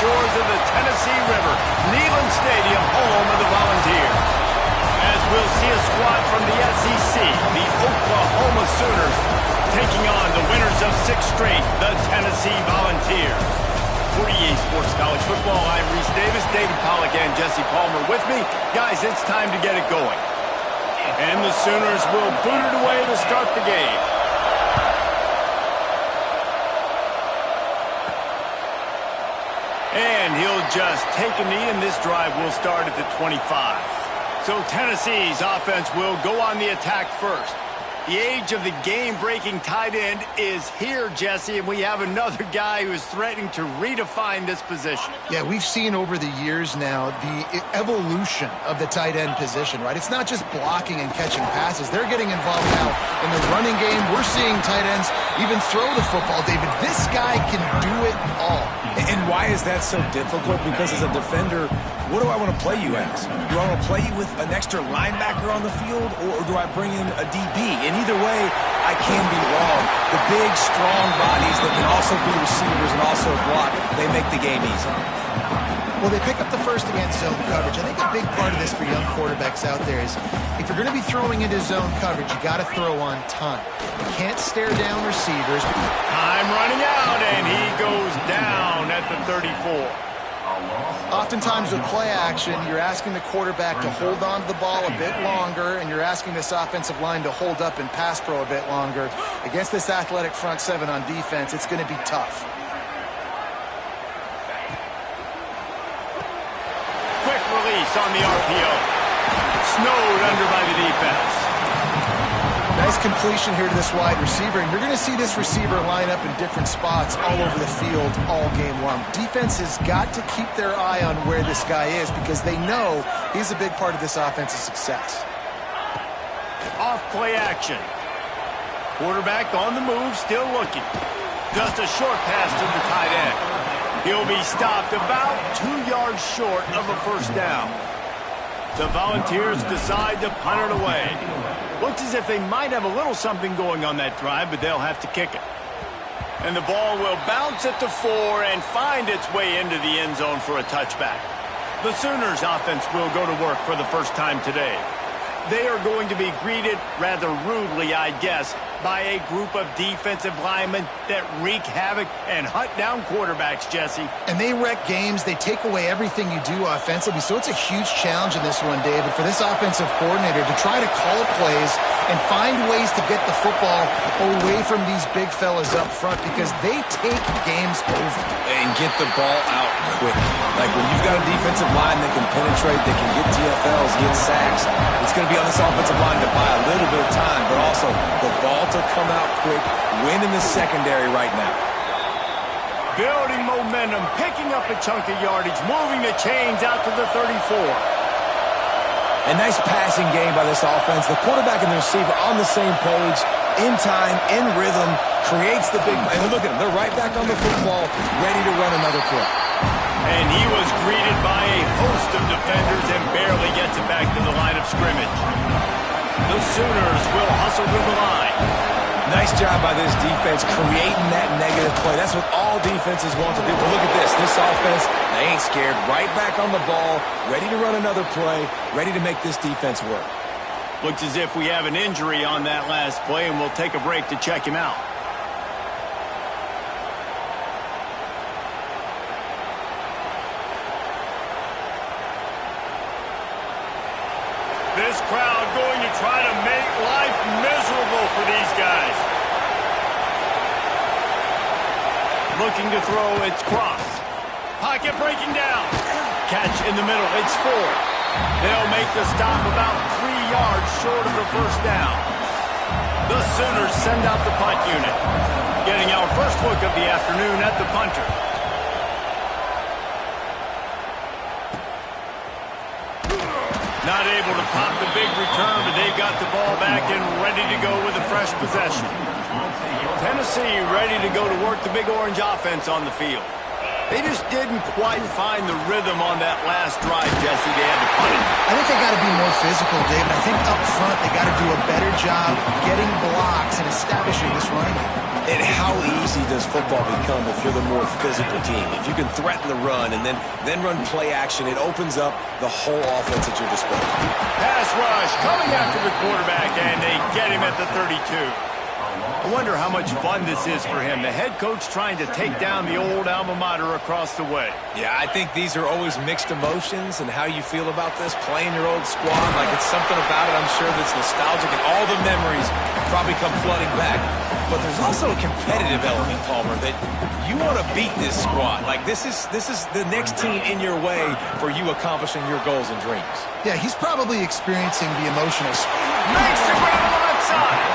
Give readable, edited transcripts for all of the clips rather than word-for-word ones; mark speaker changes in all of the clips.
Speaker 1: shores of the Tennessee River, Neyland Stadium, home of the Volunteers. As we'll see a squad from the SEC, the Oklahoma Sooners, taking on the winners of 6 straight, the Tennessee Volunteers. For EA Sports College Football, I'm Reese Davis, David Pollack, and Jesse Palmer with me. Guys, it's time to get it going. And the Sooners will boot it away to start the game. And he'll just take a knee, and this drive will start at the 25. So Tennessee's offense will go on the attack first. The age of the game-breaking tight end is here, Jesse, and we have another guy who is threatening to redefine this position.
Speaker 2: Yeah, we've seen over the years now the evolution of the tight end position, right? It's not just blocking and catching passes. They're getting involved now in the running game. We're seeing tight ends even throw the football, David. This guy can do it all.
Speaker 3: And why is that so difficult? Because as a defender, what do I want to play you as? Do I want to play you with an extra linebacker on the field, or do I bring in a DB? And either way, I can be wrong. The big, strong bodies that can also be receivers and also block, they make the game easy.
Speaker 2: Well, they pick up the first against zone coverage. I think a big part of this for young quarterbacks out there is if you're going to be throwing into zone coverage, you got to throw on time. You can't stare down receivers.
Speaker 1: Time running out, and he goes down at the 34.
Speaker 2: Oftentimes with play action, you're asking the quarterback to hold on to the ball a bit longer, and you're asking this offensive line to hold up and pass pro a bit longer. Against this athletic front seven on defense, it's going to be tough.
Speaker 1: Quick release on the RPO. Snowed under by the defense.
Speaker 2: Nice completion here to this wide receiver, and you're going to see this receiver line up in different spots all over the field all game long. Defense has got to keep their eye on where this guy is because they know he's a big part of this offense's success.
Speaker 1: Off play action. Quarterback on the move, still looking. Just a short pass to the tight end. He'll be stopped about 2 yards short of a first down. The Volunteers decide to punt it away. Looks as if they might have a little something going on that drive, but they'll have to kick it. And the ball will bounce at the 4 and find its way into the end zone for a touchback. The Sooners offense will go to work for the first time today. they are going to be greeted rather rudely, I guess, by a group of defensive linemen that wreak havoc and hunt down quarterbacks, Jesse.
Speaker 2: And they wreck games. They take away everything you do offensively. So it's a huge challenge in this one, David, for this offensive coordinator to try to call plays and find ways to get the football away from these big fellas up front because they take games over.
Speaker 3: And get the ball out quick. Like when you've got a defensive line that can penetrate, that can get TFLs, get sacks, it's going to be on this offensive line to buy a little bit of time, but also the ball to come out quick, win in the secondary right now.
Speaker 1: Building momentum, picking up a chunk of yardage, moving the chains out to the 34.
Speaker 3: A nice passing game by this offense. The quarterback and the receiver on the same page, in time, in rhythm, creates the big play. And look at them. They're right back on the football, ready to run another play.
Speaker 1: And he was greeted by a host of defenders and barely gets it back to the line of scrimmage. The Sooners will hustle to the line.
Speaker 3: Nice job by this defense creating that negative play. That's what all defenses want to do. But look at this. This offense, they ain't scared. Right back on the ball, ready to run another play, ready to make this defense work.
Speaker 1: Looks as if we have an injury on that last play, and we'll take a break to check him out. This crowd going to try to make life miserable for these guys. Looking to throw, it's cross. Pocket breaking down. Catch in the middle, it's 4. They'll make the stop about 3 yards short of the first down. The Sooners send out the punt unit. Getting our first look of the afternoon at the punter. Not able to pop the big return, but they've got the ball back and ready to go with a fresh possession. Tennessee ready to go to work the Big Orange offense on the field. They just didn't quite find the rhythm on that last drive, Jesse. They had to punt it.
Speaker 2: I think they got to be more physical, David. I think up front they got to do a better job getting blocks and establishing this running game.
Speaker 3: And how easy does football become if you're the more physical team? If you can threaten the run and then run play action, it opens up the whole offense at your disposal.
Speaker 1: Pass rush coming after the quarterback, and they get him at the 32. I wonder how much fun this is for him. The head coach trying to take down the old alma mater across the way.
Speaker 3: Yeah, I think these are always mixed emotions and how you feel about this, playing your old squad. Like it's something about it, I'm sure, that's nostalgic, and all the memories probably come flooding back. But there's also a competitive element, Palmer, that you want to beat this squad. Like this is the next team in your way for you accomplishing your goals and dreams.
Speaker 2: Yeah, he's probably experiencing the emotional
Speaker 1: Makes the grab on the left side.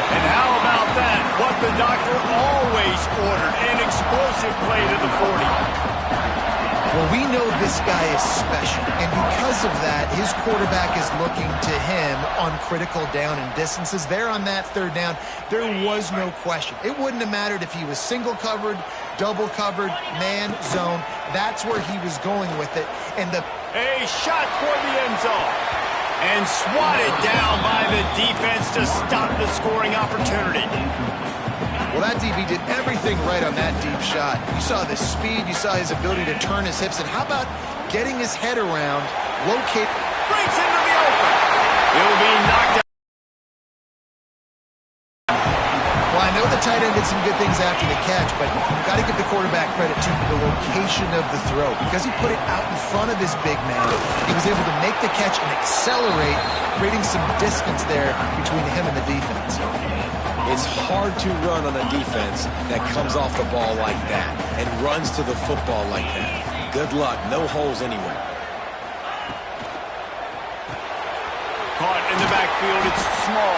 Speaker 1: And how about that? What the doctor always ordered, an explosive play to the 40.
Speaker 2: Well, we know this guy is special, and because of that, his quarterback is looking to him on critical down and distances. There on that third down, there was no question. It wouldn't have mattered if he was single covered, double covered, man, zone. That's where he was going with it. And
Speaker 1: a shot toward the end zone. And swatted down by the defense to stop the scoring opportunity.
Speaker 2: Well, that DB did everything right on that deep shot. You saw the speed, you saw his ability to turn his hips, and how about getting his head around, locate...
Speaker 1: Breaks into the open. He'll be knocked out.
Speaker 2: Well, I know the tight end did some good things after the catch, but you've got to give the quarterback credit to the location of the throw. Because he put it out in front of his big man, he was able to make the catch and accelerate, creating some distance there between him and the defense.
Speaker 3: It's hard to run on a defense that comes off the ball like that and runs to the football like that. Good luck. No holes anywhere.
Speaker 1: Caught in the backfield. It's Small.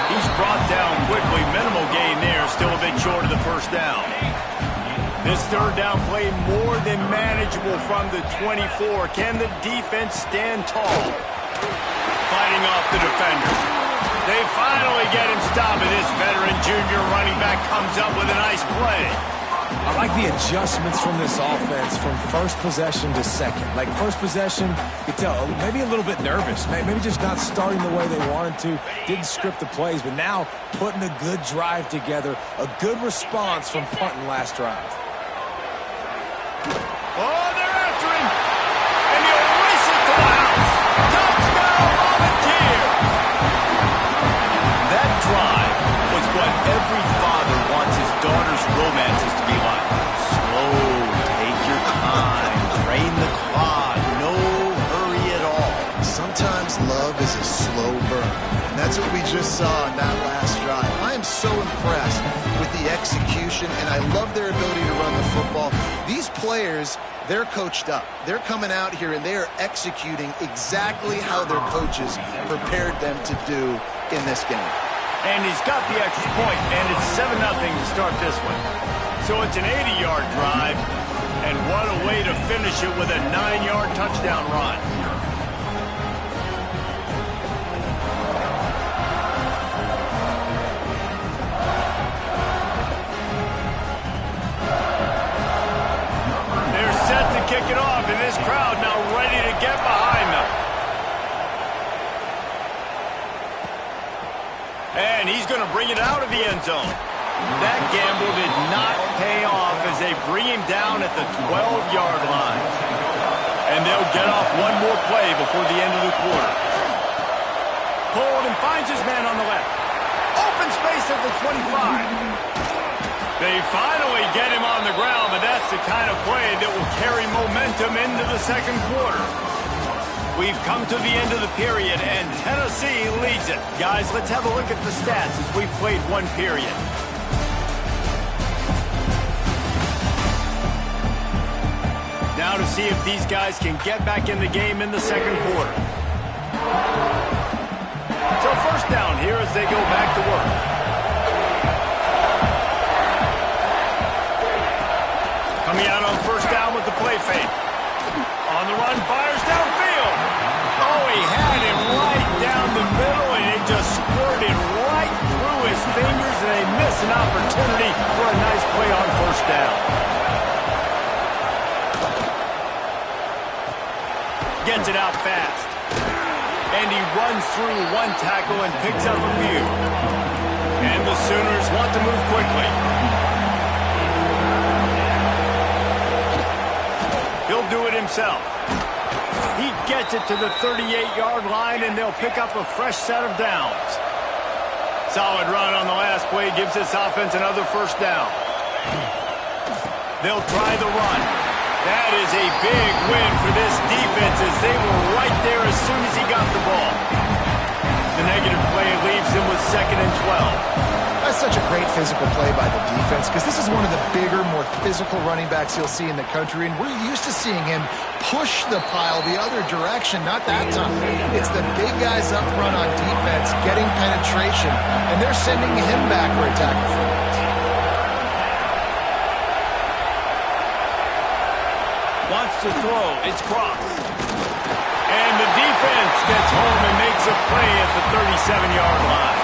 Speaker 1: He's brought down quickly. Minimal gain there. Still a bit short of the first down. This third down play more than manageable from the 24. Can the defense stand tall? Fighting off the defenders. They finally get him stopped, and this veteran junior running back comes up with a nice play.
Speaker 3: I like the adjustments from this offense from first possession to second. Like first possession, you could tell maybe a little bit nervous, maybe just not starting the way they wanted to, didn't script the plays, but now putting a good drive together, a good response from punting last drive.
Speaker 1: Oh, they're after him, and he'll race it to the house. Touchdown, Volunteer.
Speaker 2: That's what we just saw in that last drive. I am so impressed with the execution, and I love their ability to run the football. These players, they're coached up. They're coming out here, and they are executing exactly how their coaches prepared them to do in this game.
Speaker 1: And he's got the extra point, and it's 7-0 to start this one. So it's an 80-yard drive, and what a way to finish it with a 9-yard touchdown run. They're set to kick it off, and this crowd now ready to get behind them. And he's going to bring it out of the end zone. That gamble did not pay off as they bring him down at the 12-yard line. And they'll get off one more play before the end of the quarter. Pulled and finds his man on the left. Open space at the 25. They finally get him on the ground, but that's the kind of play that will carry momentum into the second quarter. We've come to the end of the period, and Tennessee leads it. Guys, let's have a look at the stats as we've played one period. Now to see if these guys can get back in the game in the second quarter. So first down here as they go back to work. Coming out on first down with the play fake. On the run, fires downfield. Oh, he had him right down the middle, and it just squirted right through his fingers, and they miss an opportunity for a nice play on first down. Gets it out fast. And he runs through one tackle and picks up a few. And the Sooners want to move quickly. He'll do it himself. He gets it to the 38-yard line, and they'll pick up a fresh set of downs. Solid run on the last play gives this offense another first down. They'll try the run. That is a big win for this defense as they were right there as soon as he got the ball. The negative play leaves him with 2nd and 12.
Speaker 2: That's such a great physical play by the defense because this is one of the bigger, more physical running backs you'll see in the country, and we're used to seeing him push the pile the other direction. Not that time. It's the big guys up front on defense getting penetration, and they're sending him back for a tackle for it.
Speaker 1: Wants to throw. It's Cross. And the defense gets home and makes a play at the 37-yard line.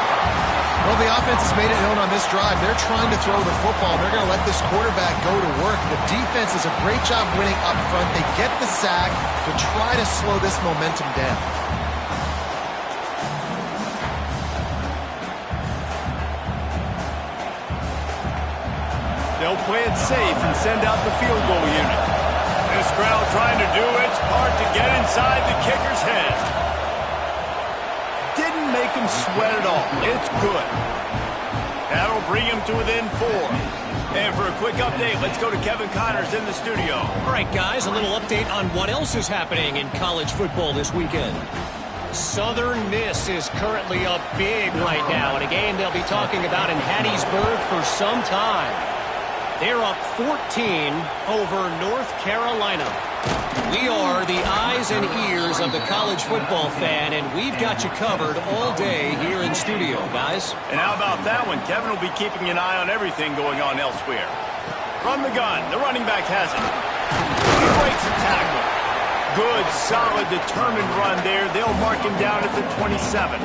Speaker 2: Well, the offense has made it known on this drive. They're trying to throw the football. They're going to let this quarterback go to work. The defense does a great job winning up front. They get the sack to try to slow this momentum down.
Speaker 1: They'll play it safe and send out the field goal unit. This crowd trying to do its part to get inside the kicker's head. Didn't make him sweat at all. It's good. That'll bring him to within 4. And for a quick update, let's go to Kevin Connors in the studio.
Speaker 4: All right, guys, a little update on what else is happening in college football this weekend. Southern Miss is currently up big right now in a game they'll be talking about in Hattiesburg for some time. They're up 14 over North Carolina. We are the eyes and ears of the college football fan, and we've got you covered all day here in studio, guys.
Speaker 1: And how about that one? Kevin will be keeping an eye on everything going on elsewhere. From the gun, the running back has it. He breaks a tackle. Good, solid, determined run there. They'll mark him down at the 27.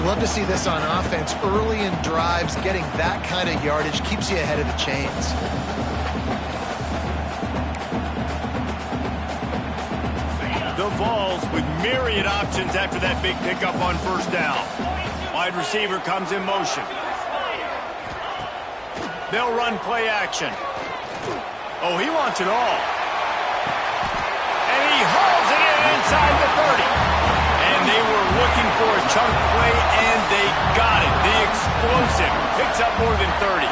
Speaker 2: Love to see this on offense. Early in drives, getting that kind of yardage keeps you ahead of the chains.
Speaker 1: The Vols with myriad options after that big pickup on first down. Wide receiver comes in motion. They'll run play action. Oh, he wants it all. And he hauls it in inside the 30. And they were looking for a chunk play, and they got it. The explosive picks up more than 30.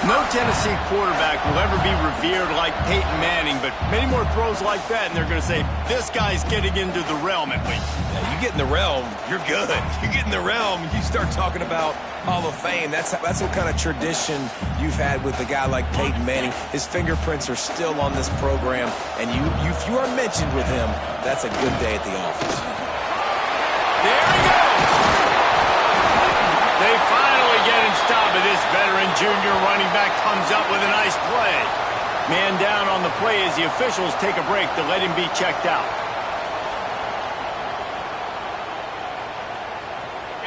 Speaker 1: No Tennessee quarterback will ever be revered like Peyton Manning, but many more throws like that, and they're going to say, this guy's getting into the realm at least.
Speaker 3: Yeah, you get in the realm, you're good. You get in the realm, you start talking about Hall of Fame. That's what kind of tradition you've had with a guy like Peyton Manning. His fingerprints are still on this program, and if you are mentioned with him, that's a good day at the office.
Speaker 1: There he goes! They finally get him stopped, but this veteran junior running back comes up with a nice play. Man down on the play as the officials take a break to let him be checked out.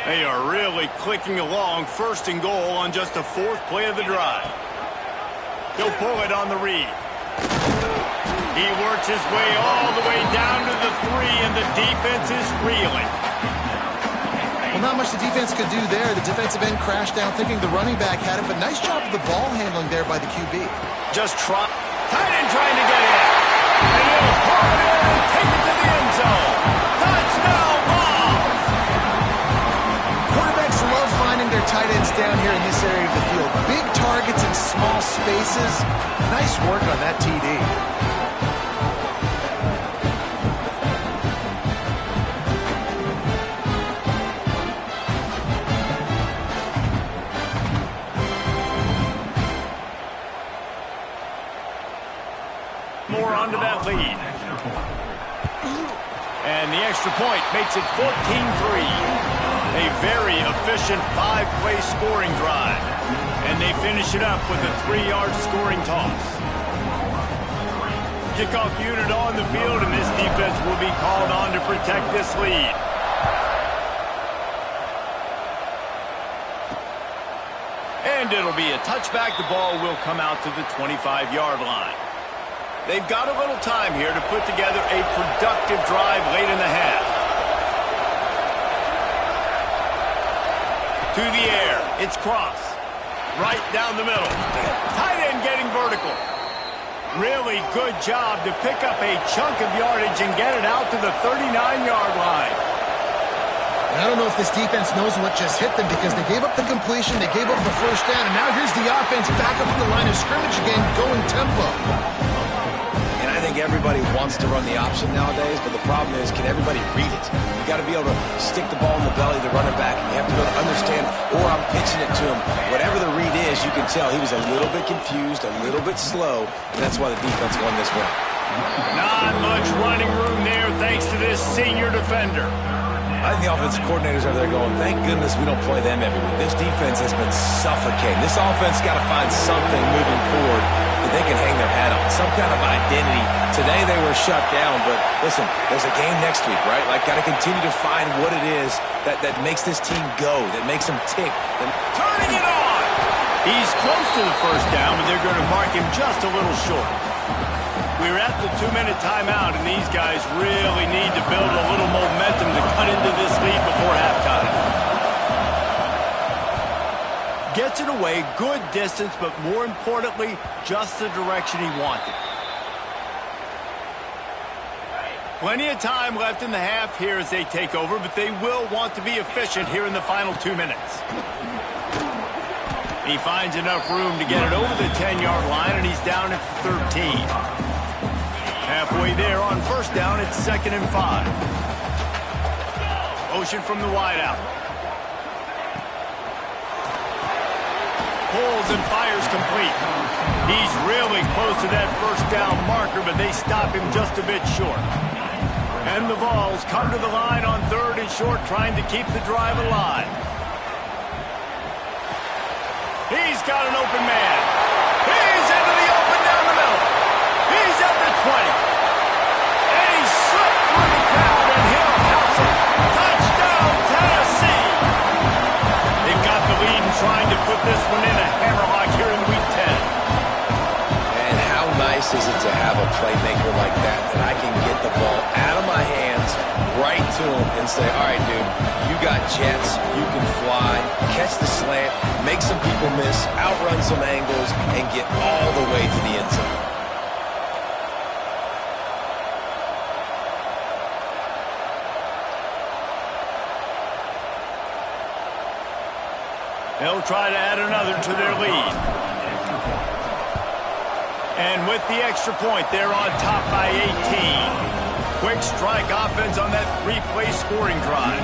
Speaker 1: They are really clicking along, 1st and goal on just the 4th play of the drive. He'll pull it on the read. He works his way all the way down to the 3, and the defense is reeling.
Speaker 2: Well, not much the defense could do there. The defensive end crashed down thinking the running back had it, but nice job of the ball handling there by the QB.
Speaker 1: Just try. Tight end trying to get in. And he'll pull it in and take it to the end zone. Touchdown balls!
Speaker 2: Quarterbacks love finding their tight ends down here in this area of the field. Big targets in small spaces. Nice work on that TD.
Speaker 1: More onto that lead. And the extra point makes it 14-3. A very efficient 5-play scoring drive. And they finish it up with a 3-yard scoring toss. Kickoff unit on the field, and this defense will be called on to protect this lead. And it'll be a touchback. The ball will come out to the 25-yard line. They've got a little time here to put together a productive drive late in the half. To the air. It's cross. Right down the middle. Tight end getting vertical. Really good job to pick up a chunk of yardage and get it out to the 39-yard line.
Speaker 2: And I don't know if this defense knows what just hit them because they gave up the completion, they gave up the 1st down, and now here's the offense back up at the line of scrimmage again, going tempo.
Speaker 3: I think everybody wants to run the option nowadays, but the problem is, can everybody read it? You got to be able to stick the ball in the belly of the running back, and you have to be able to understand, or I'm pitching it to him. Whatever the read is, you can tell he was a little bit confused, a little bit slow, and that's why the defense won this round.
Speaker 1: Not much running room there thanks to this senior defender.
Speaker 3: I think the offensive coordinators are there going, thank goodness we don't play them every week. This defense has been suffocating. This offense got to find something moving forward that they can hang their hat on, some kind of identity. Today they were shut down, but listen, there's a game next week, right? Like, got to continue to find what it is that makes this team go, that makes them tick.
Speaker 1: Turning it on! He's close to the 1st down, but they're going to mark him just a little short. We're at the 2-minute timeout, and these guys really need to build a little momentum to cut into this lead before halftime. Gets it away, good distance, but more importantly, just the direction he wanted. Plenty of time left in the half here as they take over, but they will want to be efficient here in the final 2 minutes. He finds enough room to get it over the 10-yard line, and he's down at 13. Halfway there on 1st down, it's 2nd and 5. Motion from the wideout. Pulls and fires complete. He's really close to that 1st down marker, but they stop him just a bit short. And the Vols come to the line on 3rd and short, trying to keep the drive alive. He's got an open man. He's into the open down the middle. He's at the 20. And he slipped through the crowd, and he'll house it. Touchdown, Tennessee. They've got the lead and trying to put this one in a hammerlock here in Week 10.
Speaker 3: And how nice is it to have a playmaker like that I can get the ball out of my hands, right to him, and say, all right, dude, you got jets, you can fly, catch the slant, make some people miss, outrun some angles, and get all the way to the end zone.
Speaker 1: They'll try to add another to their lead. And with the extra point, they're on top by 18. Quick strike offense on that three-play scoring drive.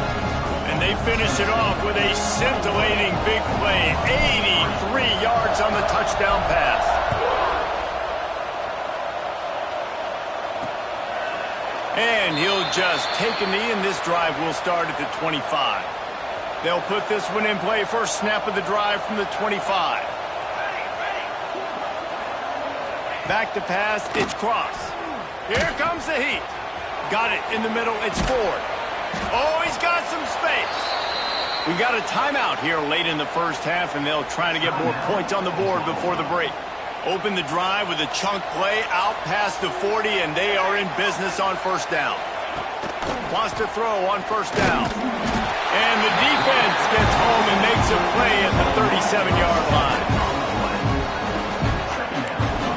Speaker 1: And they finish it off with a scintillating big play. 83 yards on the touchdown pass. And he'll just take a knee, and this drive will start at the 25. They'll put this one in play. First snap of the drive from the 25. Back to pass, it's Cross. Here comes the heat. Got it in the middle, it's Ford. Oh, he's got some space. We got a timeout here late in the first half, and they'll try to get more points on the board before the break. Open the drive with a chunk play out past the 40, and they are in business on first down. Wants to throw on first down. And the defense gets home and makes a play at the 37-yard line.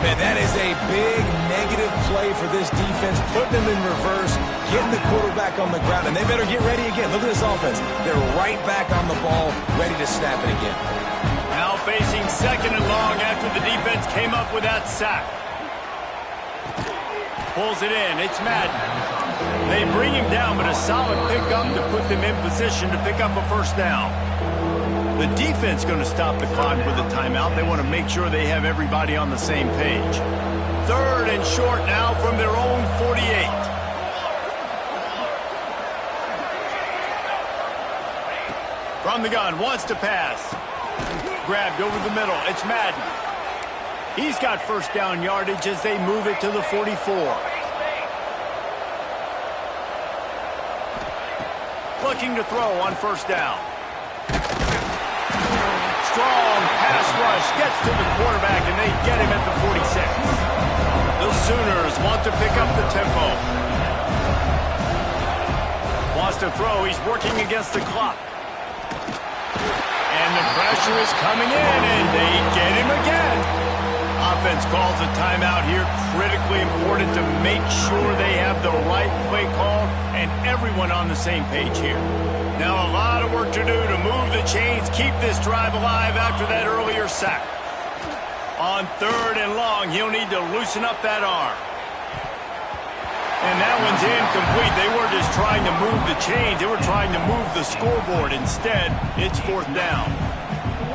Speaker 3: Man, that is a big negative play for this defense, putting them in reverse, getting the quarterback on the ground, and they better get ready again. Look at this offense. They're right back on the ball, ready to snap it again.
Speaker 1: Now facing second and long after the defense came up with that sack. Pulls it in. It's Madden. They bring him down, but a solid pickup to put them in position to pick up a first down. The defense going to stop the clock with a timeout. They want to make sure they have everybody on the same page. Third and short now from their own 48. From the gun, wants to pass. Grabbed over the middle. It's Madden. He's got first down yardage as they move it to the 44. Looking to throw on first down. Strong pass rush gets to the quarterback, and they get him at the 46. The Sooners want to pick up the tempo. Wants to throw. He's working against the clock. And the pressure is coming in, and they get him again. Offense calls a timeout here. Critically important to make sure they have the right play call and everyone on the same page here. Now a lot of work to do to move the chains, keep this drive alive after that earlier sack. On third and long, he'll need to loosen up that arm. And that one's incomplete. They weren't just trying to move the chains. They were trying to move the scoreboard. Instead, it's fourth down.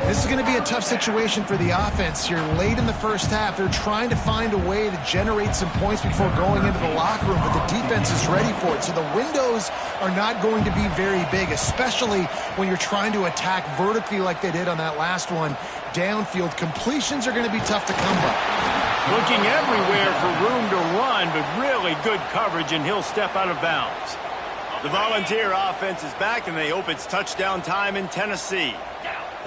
Speaker 2: This is going to be a tough situation for the offense here. Late in the first half, they're trying to find a way to generate some points before going into the locker room, but the defense is ready for it. So the windows are not going to be very big, especially when you're trying to attack vertically like they did on that last one. Downfield completions are going to be tough to come by.
Speaker 1: Looking everywhere for room to run, but really good coverage, and he'll step out of bounds. The Volunteer offense is back, and they hope it's touchdown time in Tennessee.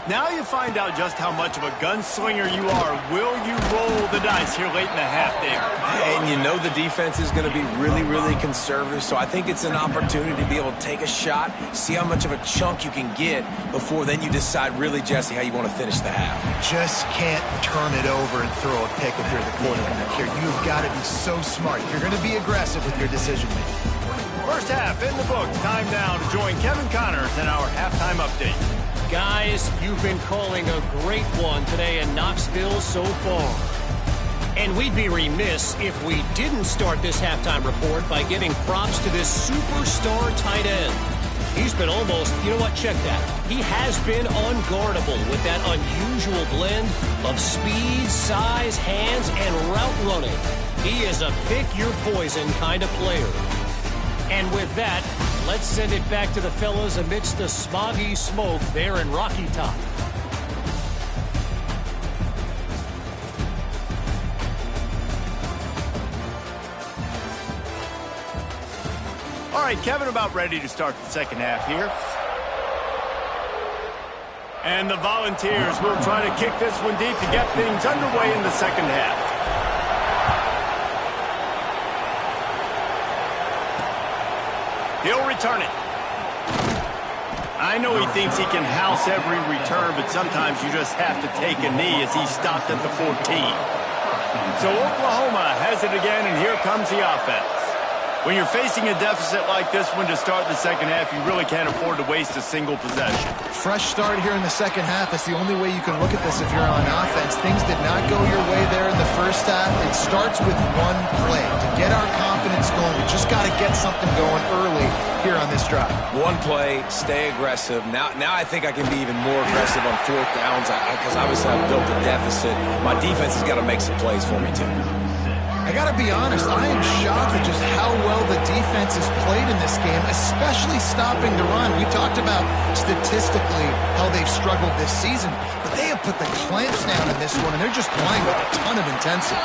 Speaker 1: Now you find out just how much of a gunslinger you are. Will you roll the dice here late in the half, Dave?
Speaker 3: And you know the defense is going to be really, really conservative, so I think it's an opportunity to be able to take a shot, see how much of a chunk you can get before then you decide really, Jesse, how you want to finish the half.
Speaker 2: Just can't turn it over and throw a pick if you're the quarterback here. You've got to be so smart. You're going to be aggressive with your decision-making.
Speaker 1: First half in the books. Time now to join Kevin Connors in our halftime update.
Speaker 4: Guys, you've been calling a great one today in Knoxville so far. And we'd be remiss if we didn't start this halftime report by giving props to this superstar tight end. He's been almost, you know what, check that. He has been unguardable with that unusual blend of speed, size, hands, and route running. He is a pick-your-poison kind of player. And with that, let's send it back to the fellas amidst the smoggy smoke there in Rocky Top.
Speaker 1: All right, Kevin, about ready to start the second half here. And the Volunteers will try to kick this one deep to get things underway in the second half. He'll return it. I know he thinks he can house every return, but sometimes you just have to take a knee as he stopped at the 14. So Oklahoma has it again, and here comes the offense. When you're facing a deficit like this one to start the second half, you really can't afford to waste a single possession.
Speaker 2: Fresh start here in the second half. It's the only way you can look at this if you're on offense. Things did not go your way there in the first half. It starts with one play. To get our confidence going, we just got to get something going early here on this drive.
Speaker 3: One play, stay aggressive. Now I think I can be even more aggressive on fourth downs because obviously I've built a deficit. My defense has got to make some plays for me too.
Speaker 2: I got to be honest, I am shocked at just how well the defense has played in this game, especially stopping the run. We talked about statistically how they've struggled this season, but they have put the clamps down in this one, and they're just playing with a ton of intensity.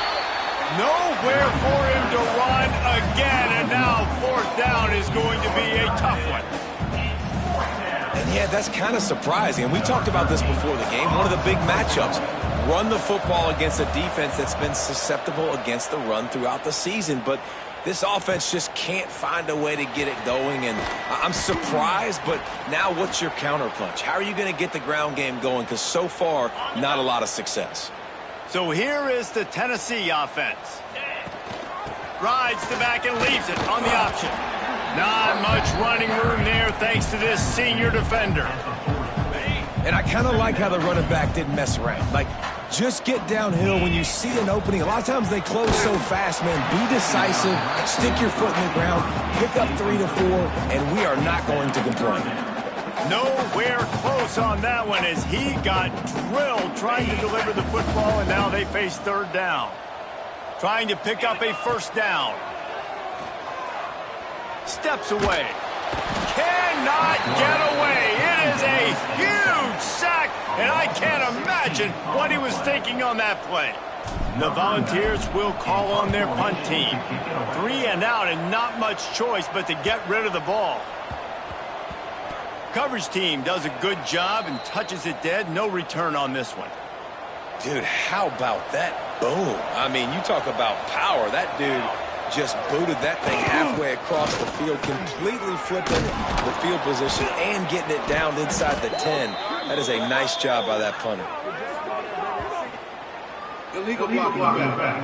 Speaker 1: Nowhere for him to run again, and now fourth down is going to be a tough one.
Speaker 3: And yeah, that's kind of surprising. And we talked about this before the game, one of the big matchups. Run the football against a defense that's been susceptible against the run throughout the season. But this offense just can't find a way to get it going. And I'm surprised, but now what's your counterpunch? How are you going to get the ground game going? Because so far, not a lot of success.
Speaker 1: So here is the Tennessee offense. Rides the back and leaves it on the option. Not much running room there thanks to this senior defender.
Speaker 3: And I kind of like how the running back didn't mess around. Like, just get downhill when you see an opening. A lot of times they close so fast, man. Be decisive, stick your foot in the ground, pick up 3 to 4, and we are not going to complain.
Speaker 1: Nowhere close on that one as he got drilled trying to deliver the football, and now they face third down. Trying to pick up a first down. Steps away. Cannot get away. It is a huge sack, and I can't imagine what he was thinking on that play. The Volunteers will call on their punt team. 3 and out and not much choice but to get rid of the ball. Coverage team does a good job and touches it dead. No return on this one.
Speaker 3: Dude, how about that boom? I mean, you talk about power. That dude just booted that thing halfway across the field, completely flipping the field position and getting it down inside the 10. That is a nice job by that punter.
Speaker 5: Illegal blocking back.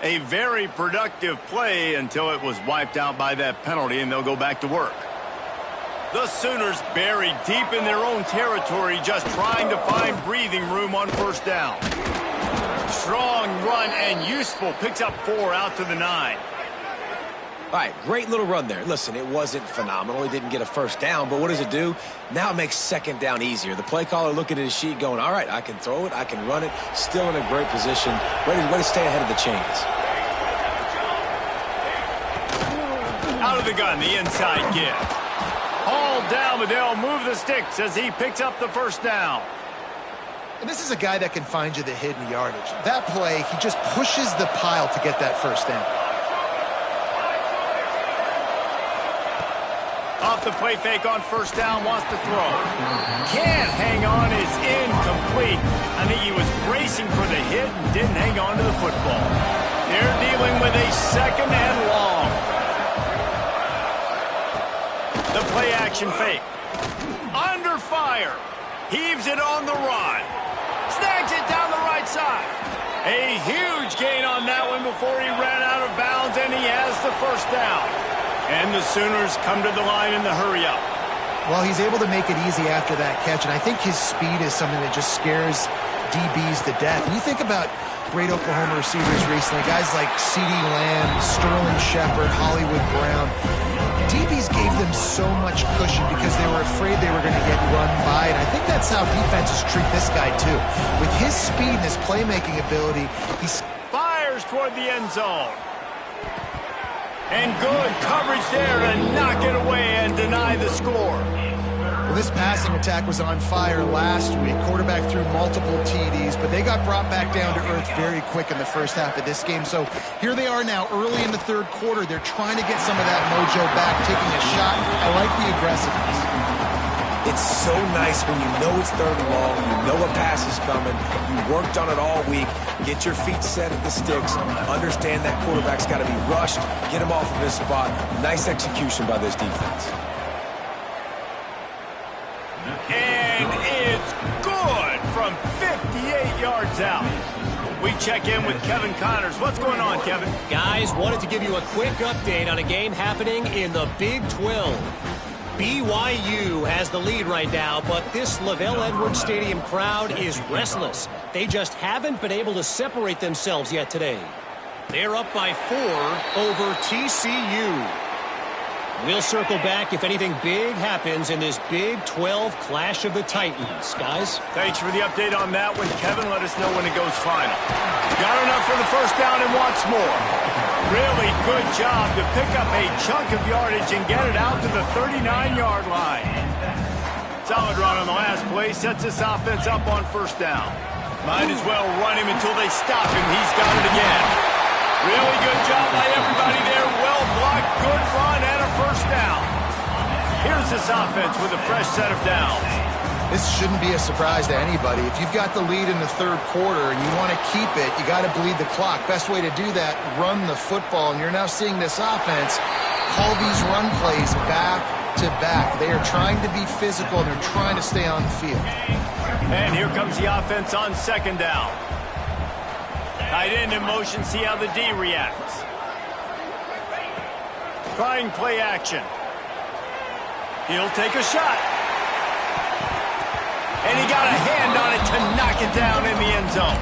Speaker 1: A very productive play until it was wiped out by that penalty, and they'll go back to work. The Sooners buried deep in their own territory, just trying to find breathing room on first down. Strong run and useful. Picks up 4 out to the 9.
Speaker 3: All right, great little run there. Listen, it wasn't phenomenal. He didn't get a first down, but what does it do? Now it makes second down easier. The play caller looking at his sheet going, all right, I can throw it, I can run it, still in a great position, ready to stay ahead of the chains.
Speaker 1: Out of the gun, the inside give. Hauled down, but they'll move the sticks as he picks up the first down.
Speaker 2: And this is a guy that can find you the hidden yardage. That play, he just pushes the pile to get that first down.
Speaker 1: Off the play fake on first down, wants to throw. Can't hang on, is incomplete. I think he was bracing for the hit and didn't hang on to the football. They're dealing with a second and long. The play action fake. Under fire. Heaves it on the run. Snags it down the right side. A huge gain on that one before he ran out of bounds, and he has the first down. And the Sooners come to the line in the hurry-up.
Speaker 2: Well, he's able to make it easy after that catch, and I think his speed is something that just scares DBs to death. When you think about great Oklahoma receivers recently, guys like CeeDee Lamb, Sterling Shepard, Hollywood Brown, DBs gave them so much cushion because they were afraid they were going to get run by, and I think that's how defenses treat this guy too. With his speed and his playmaking ability, he
Speaker 1: fires toward the end zone. And good coverage there to knock it away and deny the score.
Speaker 2: Well, this passing attack was on fire last week. Quarterback threw multiple TDs, but they got brought back down to earth very quick in the first half of this game. So here they are now early in the third quarter. They're trying to get some of that mojo back, taking a shot. I like the aggressiveness.
Speaker 3: It's so nice when you know it's third and long, you know a pass is coming, you worked on it all week, get your feet set at the sticks, understand that quarterback's got to be rushed, get him off of his spot. Nice execution by this defense.
Speaker 1: comes out. We check in with Kevin Connors. What's going on, Kevin?
Speaker 4: Guys, wanted to give you a quick update on a game happening in the Big 12. BYU has the lead right now, but this LaVell Edwards Stadium crowd is restless. They just haven't been able to separate themselves yet today. They're up by 4 over TCU. We'll circle back if anything big happens in this Big 12 Clash of the Titans. Guys?
Speaker 1: Thanks for the update on that one, Kevin. Let us know when it goes final. Got enough for the first down and wants more. Really good job to pick up a chunk of yardage and get it out to the 39-yard line. Solid run on the last play. Sets this offense up on first down. Might as well run him until they stop him. He's got it again. Really good job by everybody there. Well blocked, good run, and a first down. Here's this offense with a fresh set of downs.
Speaker 2: This shouldn't be a surprise to anybody. If you've got the lead in the third quarter and you want to keep it, you got to bleed the clock. Best way to do that, run the football. And you're now seeing this offense call these run plays back to back. They are trying to be physical, and they're trying to stay on the field.
Speaker 1: And here comes the offense on second down. Tight end in motion, see how the D reacts. Trying play action. He'll take a shot. And he got a hand on it to knock it down in the end zone.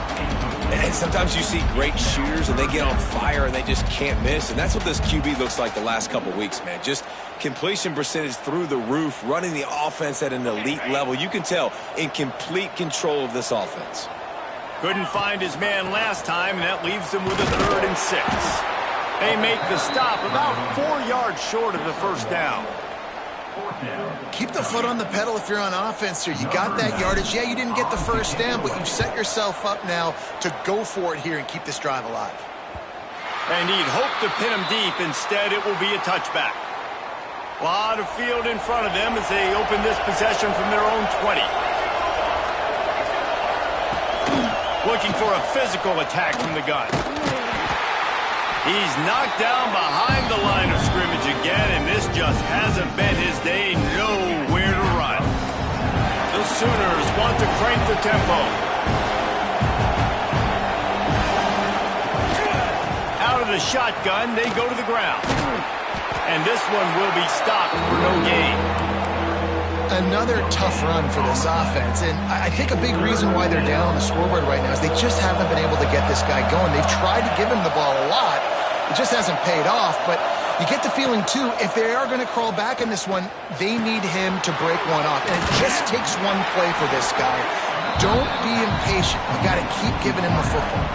Speaker 3: And sometimes you see great shooters and they get on fire and they just can't miss. And that's what this QB looks like the last couple weeks, man. Just completion percentage through the roof, running the offense at an elite level. You can tell in complete control of this offense.
Speaker 1: Couldn't find his man last time, and that leaves them with a 3rd and 6. They make the stop about 4 yards short of the first down.
Speaker 2: Keep the foot on the pedal if you're on offense here. You got that yardage. Yeah, you didn't get the first down, but you've set yourself up now to go for it here and keep this drive alive.
Speaker 1: And he'd hope to pin him deep. Instead, it will be a touchback. A lot of field in front of them as they open this possession from their own 20. Looking for a physical attack from the gun. He's knocked down behind the line of scrimmage again, and this just hasn't been his day. Nowhere to run. The Sooners want to crank the tempo. Out of the shotgun, they go to the ground. And this one will be stopped for no gain.
Speaker 2: Another tough run for this offense, and I think a big reason why they're down on the scoreboard right now is they just haven't been able to get this guy going. They've tried to give him the ball a lot. It just hasn't paid off, but you get the feeling, too, if they are going to crawl back in this one, they need him to break one off, and it just takes one play for this guy. Don't be impatient. You got to keep giving him the football.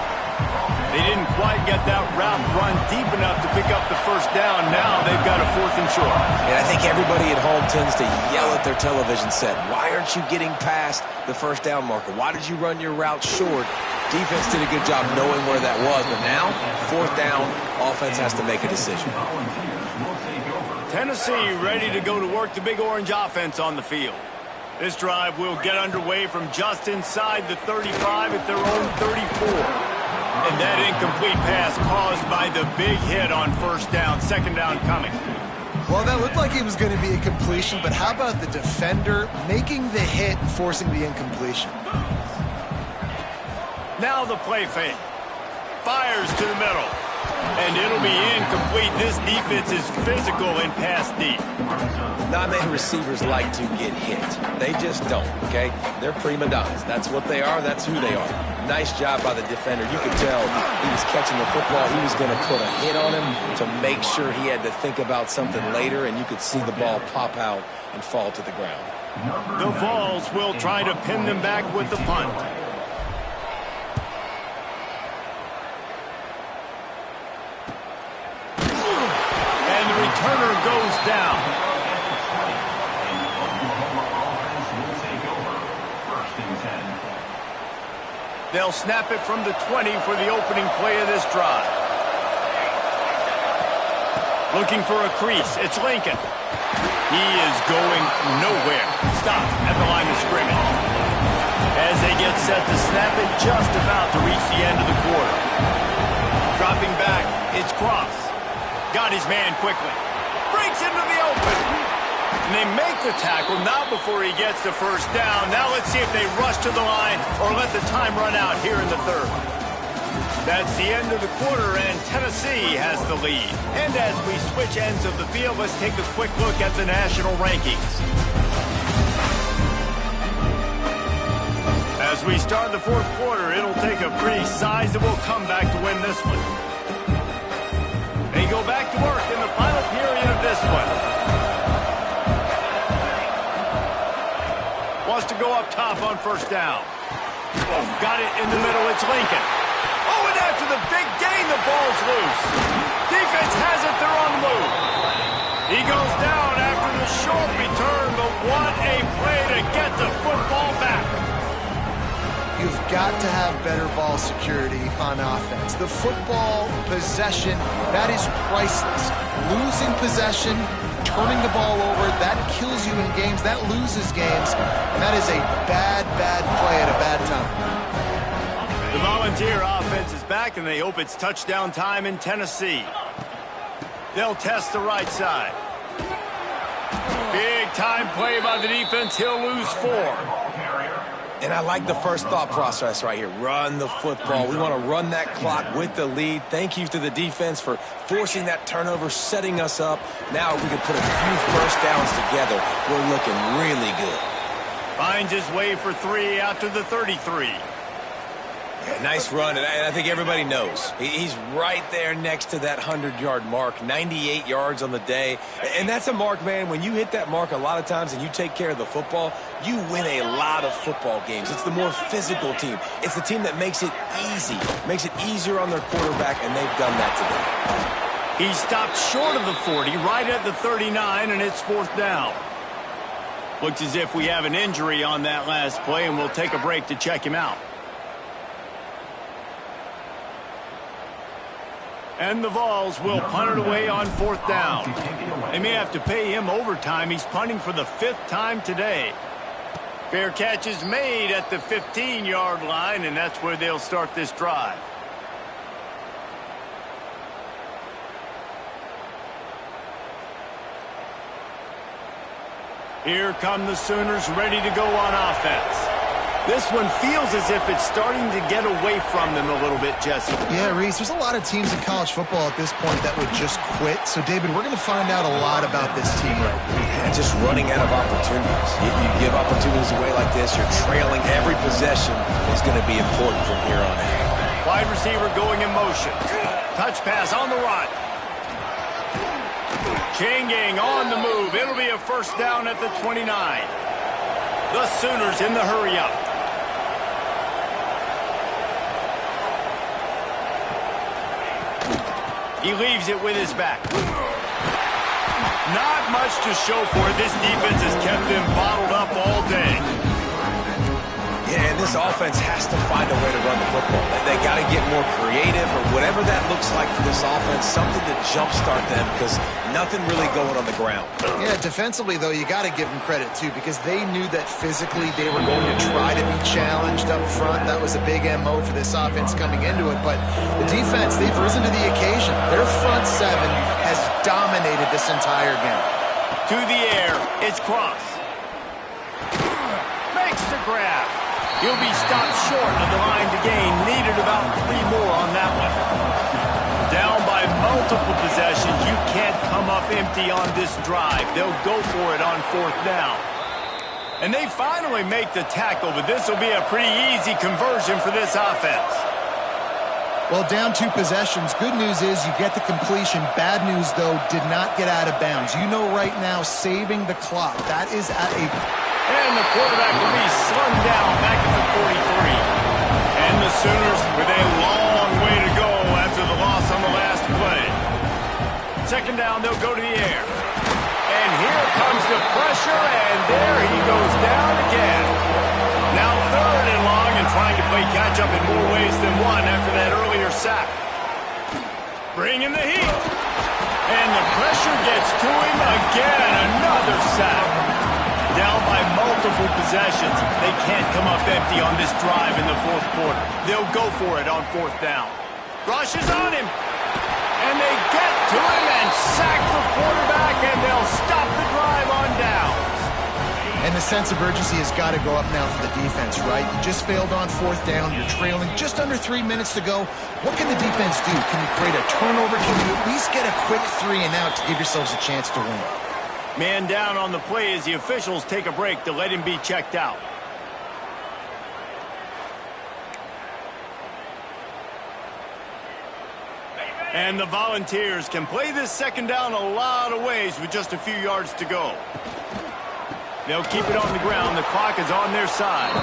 Speaker 1: They didn't quite get that route run deep enough to pick up the first down. Now they've got a 4th and short.
Speaker 3: And I think everybody at home tends to yell at their television set, why aren't you getting past the first down marker? Why did you run your route short? Defense did a good job knowing where that was, but now, 4th down, offense has to make a decision.
Speaker 1: Tennessee ready to go to work the Big Orange offense on the field. This drive will get underway from just inside the 35 at their own 34. And that incomplete pass caused by the big hit on first down. Second down coming.
Speaker 2: Well, that looked like it was going to be a completion, but how about the defender making the hit and forcing the incompletion?
Speaker 1: Now the play fake. Fires to the middle. And it'll be incomplete. This defense is physical and pass deep.
Speaker 3: Not many receivers like to get hit. They just don't, okay? They're prima donnas. That's what they are. That's who they are. Nice job by the defender. You could tell he was catching the football. He was going to put a hit on him to make sure he had to think about something later, and you could see the ball pop out and fall to the ground.
Speaker 1: The Vols will try to pin them back with the punt. And the returner goes down. They'll snap it from the 20 for the opening play of this drive. Looking for a crease. It's Lincoln. He is going nowhere. Stop at the line of scrimmage. As they get set to snap it, just about to reach the end of the quarter. Dropping back, it's Cross. Got his man quickly. Breaks into the open. And they make the tackle, not before he gets the first down. Now let's see if they rush to the line or let the time run out here in the third. That's the end of the quarter, and Tennessee has the lead. And as we switch ends of the field, let's take a quick look at the national rankings. As we start the fourth quarter, it'll take a pretty sizable comeback to win this one. They go back to work in the final period of this one. Wants to go up top on first down. Got it in the middle. It's Lincoln. Oh, and after the big gain, the ball's loose. Defense has it. They're on the move. He goes down after the short return, but what a play to get the football back.
Speaker 2: You've got to have better ball security on offense. The football possession, that is priceless. Losing possession, turning the ball over, that kills you in games, that loses games, and that is a bad, bad play at a bad time.
Speaker 1: The Volunteer offense is back, and they hope it's touchdown time in Tennessee. They'll test the right side. Big time play by the defense. He'll lose 4.
Speaker 3: And I like the first thought process right here. Run the football. We want to run that clock with the lead. Thank you to the defense for forcing that turnover, setting us up. Now if we can put a few first downs together, we're looking really good.
Speaker 1: Finds his way for 3 out to the 33.
Speaker 3: Yeah, nice run, and I think everybody knows. He's right there next to that 100-yard mark, 98 yards on the day. And that's a mark, man. When you hit that mark a lot of times and you take care of the football, you win a lot of football games. It's the more physical team. It's the team that makes it easy, makes it easier on their quarterback, and they've done that today.
Speaker 1: He stopped short of the 40, right at the 39, and it's 4th down. Looks as if we have an injury on that last play, and we'll take a break to check him out. And the Vols will punt it away on 4th down. They may have to pay him overtime. He's punting for the 5th time today. Fair catch is made at the 15-yard line, and that's where they'll start this drive. Here come the Sooners ready to go on offense. This one feels as if it's starting to get away from them a little bit, Jesse.
Speaker 2: Yeah, Reese, there's a lot of teams in college football at this point that would just quit. So, David, we're going to find out a lot about this team right now.
Speaker 3: And just running out of opportunities. You give opportunities away like this, you're trailing. Every possession is going to be important from here on out.
Speaker 1: Wide receiver going in motion. Touch pass on the run. Chain gang on the move. It'll be a first down at the 29. The Sooners in the hurry-up. He leaves it with his back. Not much to show for it. This defense has kept them bottled up all day.
Speaker 3: Yeah, and this offense has to find a way to run the football. They got to get more creative or whatever that looks like for this offense, something to jumpstart them because nothing really going on the ground.
Speaker 2: Yeah, defensively, though, you got to give them credit, too, because they knew that physically they were going to try to be challenged up front. That was a big MO for this offense coming into it. But the defense, they've risen to the occasion. Their front 7 has dominated this entire game.
Speaker 1: To the air, it's Cross. Makes the grab. He'll be stopped short of the line to gain. Needed about 3 more on that one. Down by multiple possessions. You can't come up empty on this drive. They'll go for it on 4th down. And they finally make the tackle, but this will be a pretty easy conversion for this offense.
Speaker 2: Well, down 2 possessions. Good news is you get the completion. Bad news, though, did not get out of bounds. You know right now, saving the clock. That is at a...
Speaker 1: And the quarterback will be slung down back at the 43. And the Sooners with a long way to go after the loss on the last play. 2nd down, they'll go to the air. And here comes the pressure, and there he goes down again. Now 3rd and long and trying to play catch-up in more ways than one after that earlier sack. Bringing the heat. And the pressure gets to him again. Another sack. Down by multiple possessions. They can't come up empty on this drive in the 4th quarter. They'll go for it on 4th down. Rush is on him. And they get to him and sack the quarterback, and they'll stop the drive on down.
Speaker 2: And the sense of urgency has got to go up now for the defense, right? You just failed on 4th down. You're trailing just under 3 minutes to go. What can the defense do? Can you create a turnover? Can you at least get a quick 3 and out to give yourselves a chance to win?
Speaker 1: Man down on the play as the officials take a break to let him be checked out. And the Volunteers can play this 2nd down a lot of ways with just a few yards to go. They'll keep it on the ground. The clock is on their side.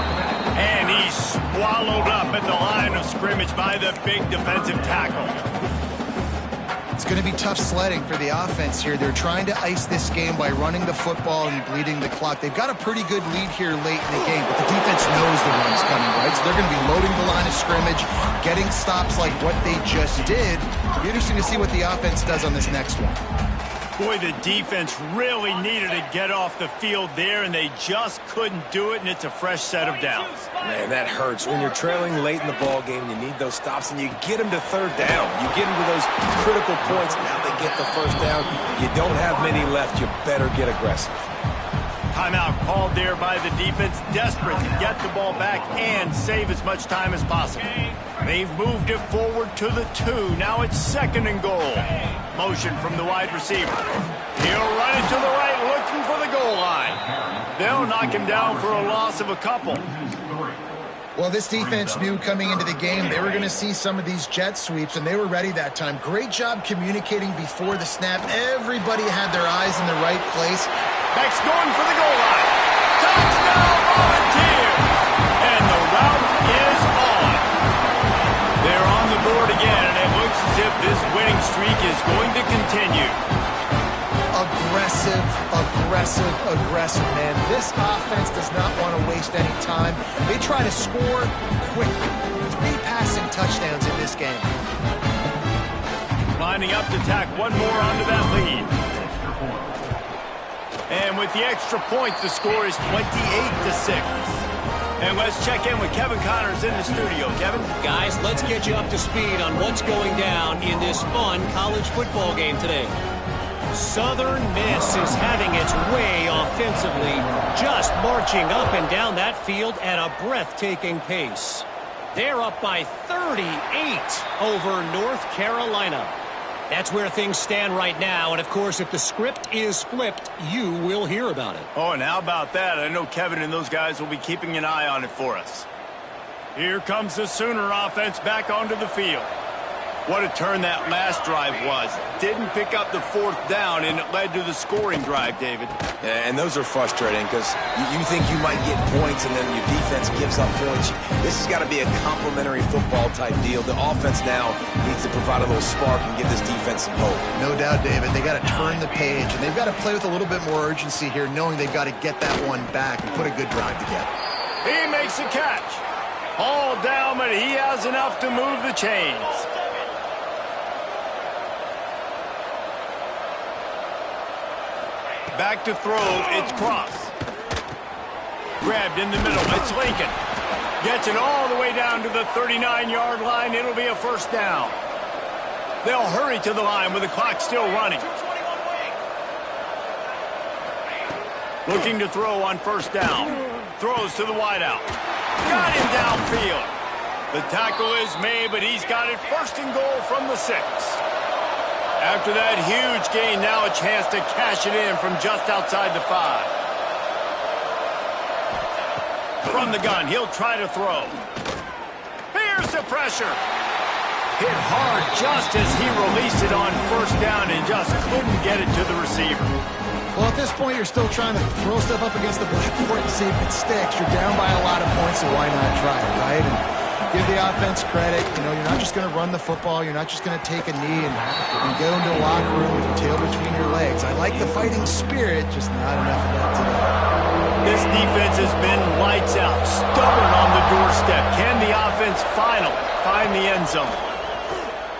Speaker 1: And he's swallowed up at the line of scrimmage by the big defensive tackle.
Speaker 2: It's going to be tough sledding for the offense here. They're trying to ice this game by running the football and bleeding the clock. They've got a pretty good lead here late in the game, but the defense knows the run's coming, right? So they're going to be loading the line of scrimmage, getting stops like what they just did. It'll be interesting to see what the offense does on this next one.
Speaker 1: Boy, the defense really needed to get off the field there, and they just couldn't do it, and it's a fresh set of downs.
Speaker 3: Man, that hurts. When you're trailing late in the ball game, you need those stops, and you get them to 3rd down. You get them to those critical points. Now they get the 1st down. You don't have many left. You better get aggressive.
Speaker 1: Timeout called there by the defense, desperate to get the ball back and save as much time as possible. They've moved it forward to the 2. Now it's 2nd and goal. Motion from the wide receiver. He'll run it to the right, looking for the goal line. They'll knock him down for a loss of a couple.
Speaker 2: Well, this defense knew coming into the game they were going to see some of these jet sweeps, and they were ready that time. Great job communicating before the snap. Everybody had their eyes in the right place.
Speaker 1: Beck's going for the goal line. Touchdown, Volunteers! And the route is on. They're on the board again, and it looks as if this winning streak is going to continue.
Speaker 2: Aggressive, aggressive, aggressive, man. This offense does not want to waste any time. They try to score quickly. 3 passing touchdowns in this game.
Speaker 1: Lining up to tack one more onto that lead. And with the extra point, the score is 28-6. And let's check in with Kevin Connors in the studio. Kevin?
Speaker 4: Guys, let's get you up to speed on what's going down in this fun college football game today. Southern Miss is having its way offensively, just marching up and down that field at a breathtaking pace. They're up by 38 over North Carolina. That's where things stand right now, and of course, if the script is flipped, you will hear about it.
Speaker 1: Oh, and how about that? I know Kevin and those guys will be keeping an eye on it for us. Here comes the Sooner offense back onto the field. What a turn that last drive was. Didn't pick up the 4th down, and it led to the scoring drive, David.
Speaker 3: Yeah, and those are frustrating because you think you might get points and then your defense gives up points. This has got to be a complementary football type deal. The offense now needs to provide a little spark and give this defense some hope.
Speaker 2: No doubt, David. They got to turn the page, and they've got to play with a little bit more urgency here, knowing they've got to get that one back and put a good drive together.
Speaker 1: He makes a catch. All down, but he has enough to move the chains. Back to throw, it's Cross. Grabbed in the middle, it's Lincoln. Gets it all the way down to the 39-yard line. It'll be a 1st down. They'll hurry to the line with the clock still running. Looking to throw on 1st down. Throws to the wideout. Got him downfield. The tackle is made, but he's got it 1st and goal from the 6. After that huge gain, now a chance to cash it in from just outside the 5. From the gun, he'll try to throw. Here's the pressure. Hit hard just as he released it on 1st down and just couldn't get it to the receiver.
Speaker 2: Well, at this point, you're still trying to throw stuff up against the blackboard and see if it sticks. You're down by a lot of points, so why not try it, right? And give the offense credit. You know, you're not just going to run the football. You're not just going to take a knee and go into the locker room with your tail between your legs. I like the fighting spirit, just not enough of that today.
Speaker 1: This defense has been lights out, stubborn on the doorstep. Can the offense finally find the end zone?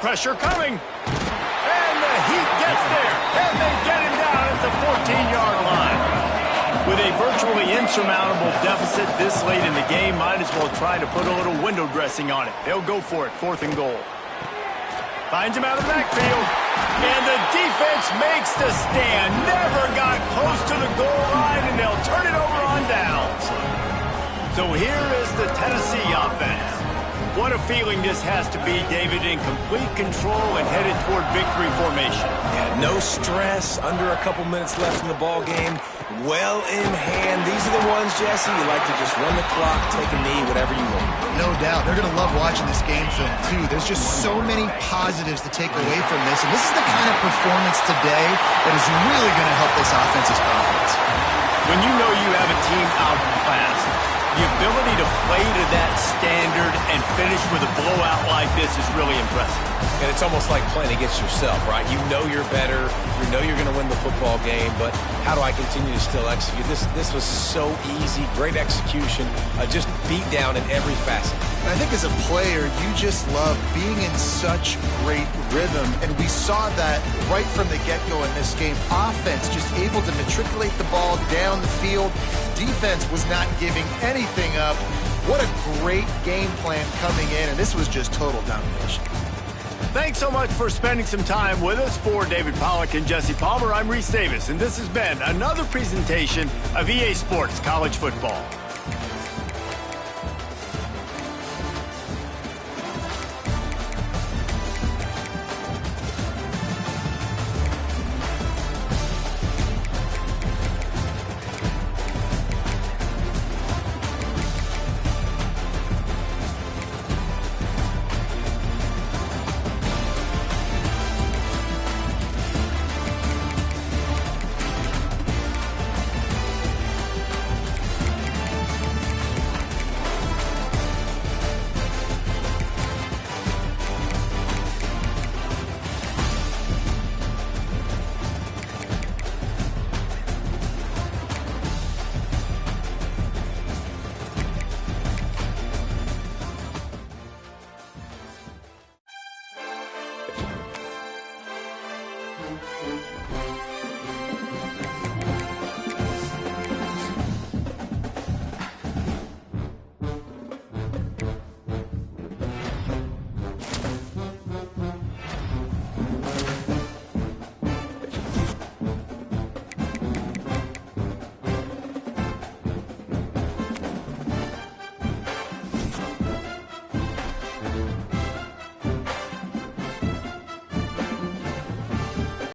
Speaker 1: Pressure coming. And the heat gets there. And they get him down at the 14-yard line. With a virtually insurmountable deficit this late in the game, might as well try to put a little window dressing on it. They'll go for it, 4th and goal. Finds him out of the backfield. And the defense makes the stand. Never got close to the goal line, and they'll turn it over on downs. So here is the Tennessee offense. What a feeling this has to be, David, in complete control and headed toward victory formation.
Speaker 3: Yeah, no stress, under a couple minutes left in the ball game, well in hand. These are the ones, Jesse, you like to just run the clock, take a knee, whatever you want.
Speaker 2: No doubt. They're going to love watching this game film, too. There's just so many positives to take away from this, and this is the kind of performance today that is really going to help this offense's confidence.
Speaker 1: When you know you have a team outclassed, the ability to play to that standard and finish with a blowout like this is really impressive.
Speaker 3: And it's almost like playing against yourself, right? You know you're better. You know you're going to win the football game, but how do I continue to still execute? This was so easy. Great execution. Just beat down in every facet.
Speaker 2: I think as a player, you just love being in such great rhythm, and we saw that right from the get-go in this game. Offense just able to matriculate the ball down the field. Defense was not giving anything up. What a great game plan coming in, and this was just total domination.
Speaker 1: Thanks so much for spending some time with us. For David Pollack and Jesse Palmer, I'm Reese Davis, and this has been another presentation of EA Sports College Football.